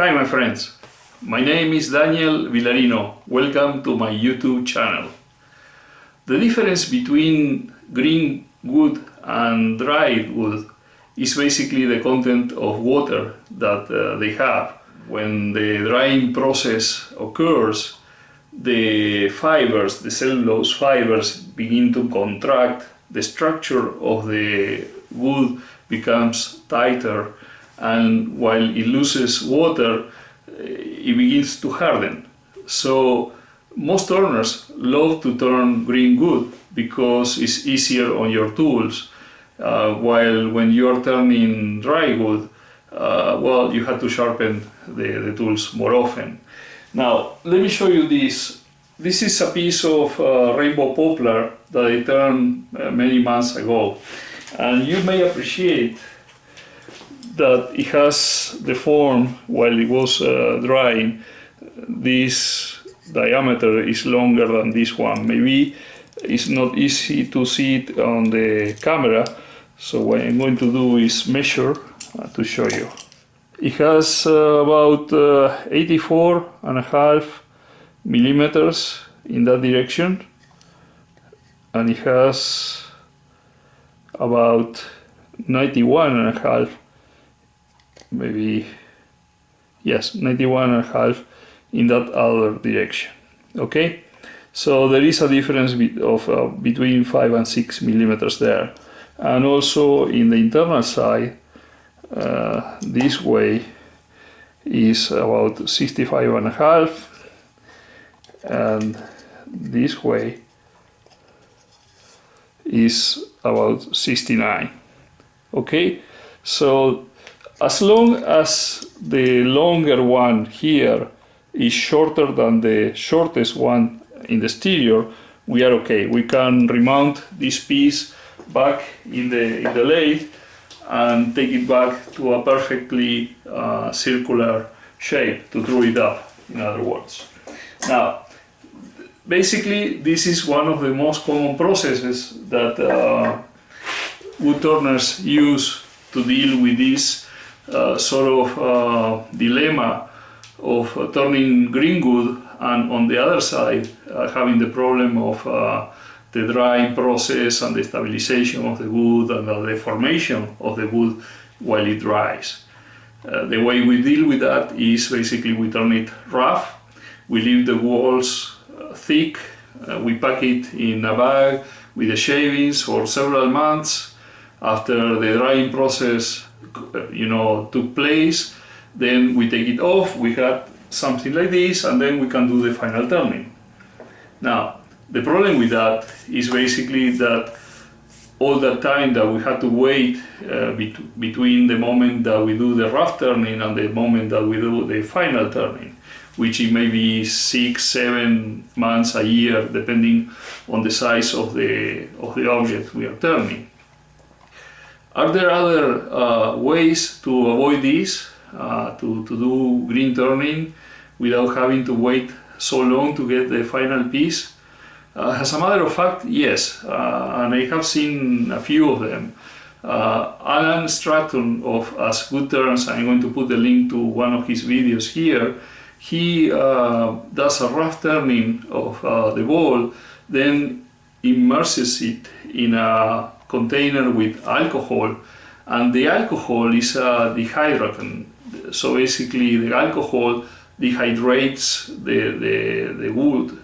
Hi my friends, my name is Daniel Villarino. Welcome to my YouTube channel. The difference between green wood and dry wood is basically the content of water that they have. When the drying process occurs, the fibers, the cellulose fibers, begin to contract, the structure of the wood becomes tighter, and while it loses water, it begins to harden. So most turners love to turn green wood because it's easier on your tools, while when you are turning dry wood, well, you have to sharpen the tools more often. Now, let me show you this. This is a piece of rainbow poplar that I turned many months ago. And you may appreciate that it has the form, while it was drying, this diameter is longer than this one. Maybe it's not easy to see it on the camera, so what I'm going to do is measure to show you. It has about 84.5 millimeters in that direction, and it has about 91.5, maybe, yes, 91.5 in that other direction. Okay, so there is a difference of between 5 and 6 millimeters there. And also in the internal side, this way is about 65.5, and this way is about 69. Okay, so as long as the longer one here is shorter than the shortest one in the exterior, we are okay. We can remount this piece back in the lathe and take it back to a perfectly circular shape, to draw it up, in other words. Now, basically, this is one of the most common processes that wood turners use to deal with this sort of dilemma of turning green wood, and on the other side having the problem of the drying process and the stabilization of the wood and the deformation of the wood while it dries. The way we deal with that is basically we turn it rough, we leave the walls thick, we pack it in a bag with the shavings for several months. After the drying process took place, then we take it off, we got something like this, and then we can do the final turning. Now, the problem with that is basically that all that time that we have to wait between the moment that we do the rough turning and the moment that we do the final turning, which it may be 6-7 months, a year, depending on the size of the object we are turning. Are there other ways to avoid this, to do green turning without having to wait so long to get the final piece? As a matter of fact, yes, and I have seen a few of them. Alan Stratton of As Wood Turns, I'm going to put the link to one of his videos here. He does a rough turning of the ball, then immerses it in a container with alcohol, and the alcohol is a dehydratant. So basically the alcohol dehydrates the wood.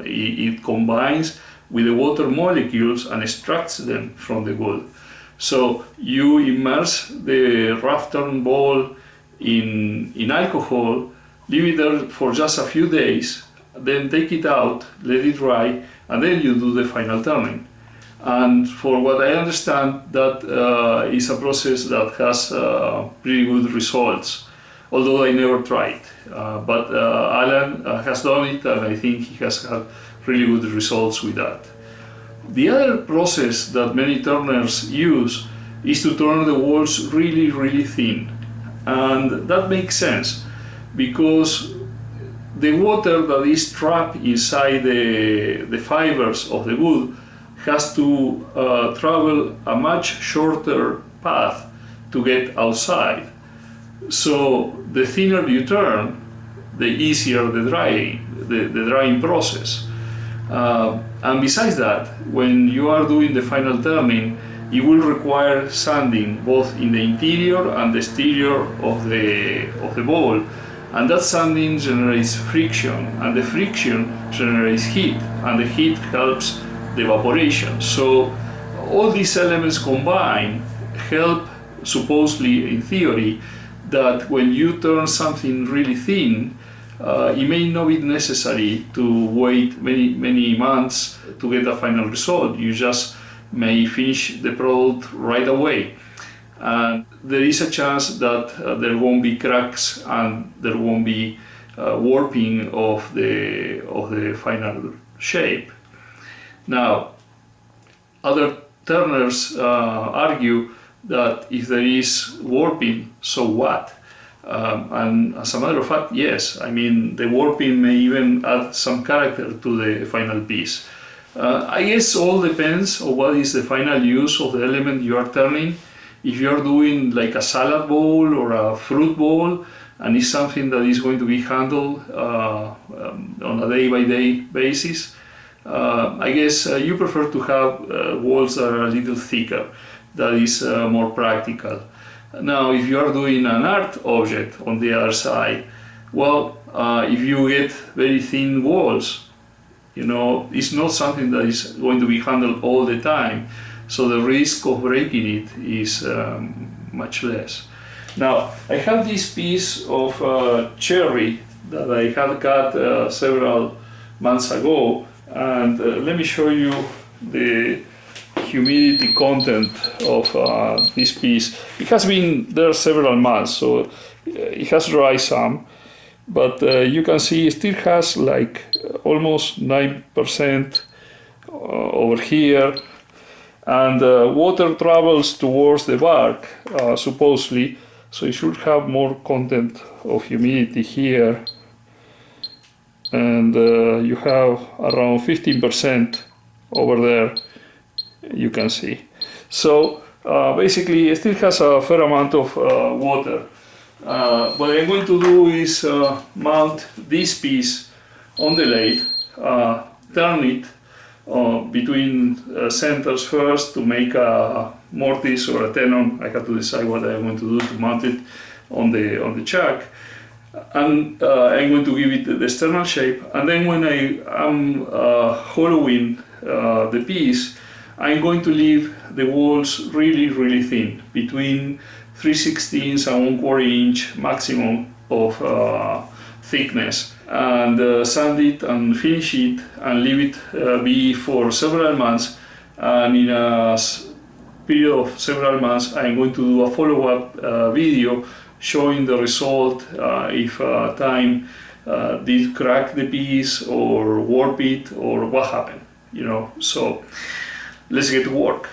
It combines with the water molecules and extracts them from the wood. So you immerse the rough turn ball in alcohol, leave it there for just a few days, then take it out, let it dry, and then you do the final turning. And for what I understand, that is a process that has pretty good results, although I never tried. But Alan has done it, and I think he has had really good results with that. The other process that many turners use is to turn the walls really, really thin. And that makes sense, because the water that is trapped inside the fibers of the wood has to travel a much shorter path to get outside. So the thinner you turn, the easier the drying process. And besides that, when you are doing the final turning, it will require sanding both in the interior and the exterior of the ball, and that sanding generates friction, and the friction generates heat, and the heat helps the evaporation. So all these elements combined help, supposedly in theory, that when you turn something really thin, it may not be necessary to wait many months to get a final result. You just may finish the product right away. And there is a chance that there won't be cracks and there won't be warping of the final shape. Now, other turners argue that if there is warping, so what? And as a matter of fact, yes. I mean, the warping may even add some character to the final piece. I guess all depends on what is the final use of the element you are turning. If you are doing like a salad bowl or a fruit bowl, and it's something that is going to be handled on a day-by-day basis, I guess you prefer to have walls that are a little thicker. That is more practical. Now, if you are doing an art object on the other side, well, if you get very thin walls, you know, it's not something that is going to be handled all the time, so the risk of breaking it is much less. Now, I have this piece of cherry that I had cut several months ago, and let me show you the humidity content of this piece. It has been there several months, so it has dried some, but you can see it still has like almost 9% over here, and water travels towards the bark supposedly, so it should have more content of humidity here, and you have around 15% over there, you can see. So basically it still has a fair amount of water. What I'm going to do is mount this piece on the lathe, turn it between centers first to make a mortise or a tenon. I have to decide what I'm going to do to mount it on the chuck, and I'm going to give it the external shape, and then when I am hollowing the piece, I'm going to leave the walls really thin, between 3/16 and 1/4 inch maximum of thickness, and sand it and finish it and leave it be for several months, and in a period of several months I'm going to do a follow-up video showing the result, if time did crack the piece or warp it or what happened, you know. So let's get to work.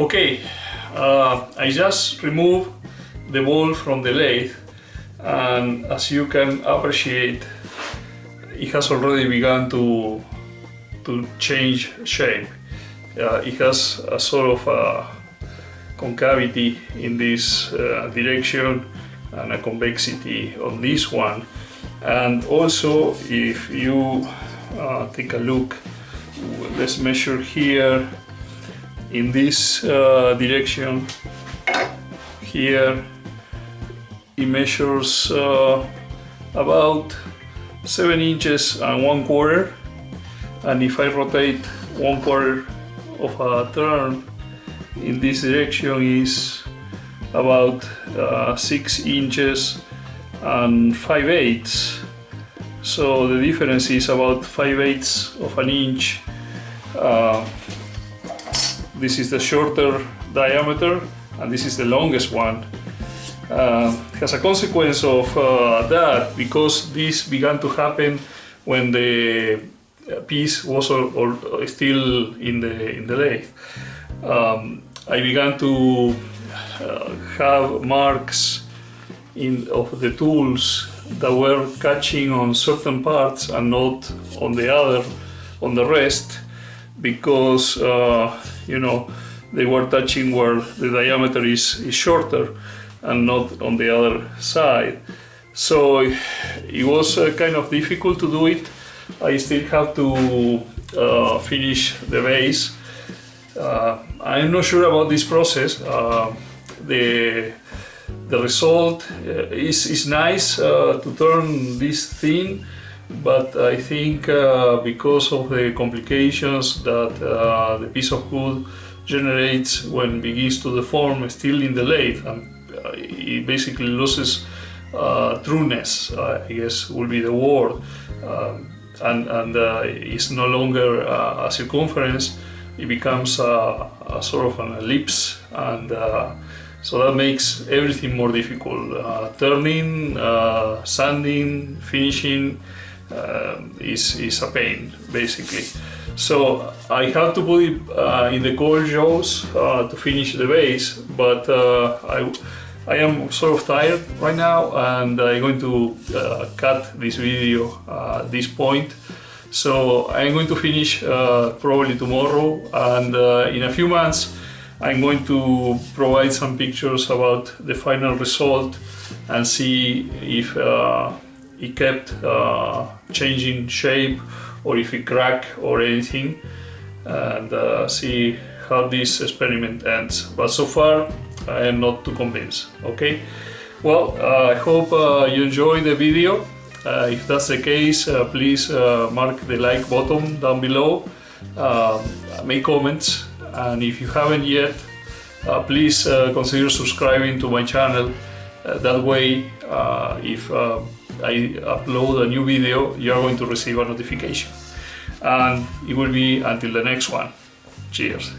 Okay, I just removed the ball from the lathe, and as you can appreciate, it has already begun to change shape. It has a sort of a concavity in this direction and a convexity on this one. And also, if you take a look, let's measure here in this direction. Here it measures about 7 inches and 1/4, and if I rotate 1/4 of a turn in this direction is about 6 inches and 5/8. So the difference is about 5/8 of an inch. This is the shorter diameter and this is the longest one. As a consequence of that, because this began to happen when the piece was still in the lathe, I began to have marks of the tools that were catching on certain parts and not on the rest, because you know, they were touching where the diameter is shorter and not on the other side. So it was kind of difficult to do it. I still have to finish the base. I'm not sure about this process. The result is nice to turn this thin, but I think because of the complications that the piece of wood generates when it begins to deform still in the lathe, and it basically loses trueness, I guess would be the word, and it's no longer a circumference. It becomes a sort of an ellipse, and so that makes everything more difficult. Turning, sanding, finishing is a pain, basically. So I have to put it in the cold jaws to finish the base, but I am sort of tired right now, and I'm going to cut this video at this point. So I'm going to finish probably tomorrow, and in a few months I'm going to provide some pictures about the final result and see if it kept changing shape or if it cracked or anything, and see how this experiment ends. But so far I am not too convinced. Okay, well, I hope you enjoyed the video. If that's the case, please mark the like button down below, make comments, and if you haven't yet, please consider subscribing to my channel. That way, if I upload a new video, you are going to receive a notification, and it will be until the next one. Cheers.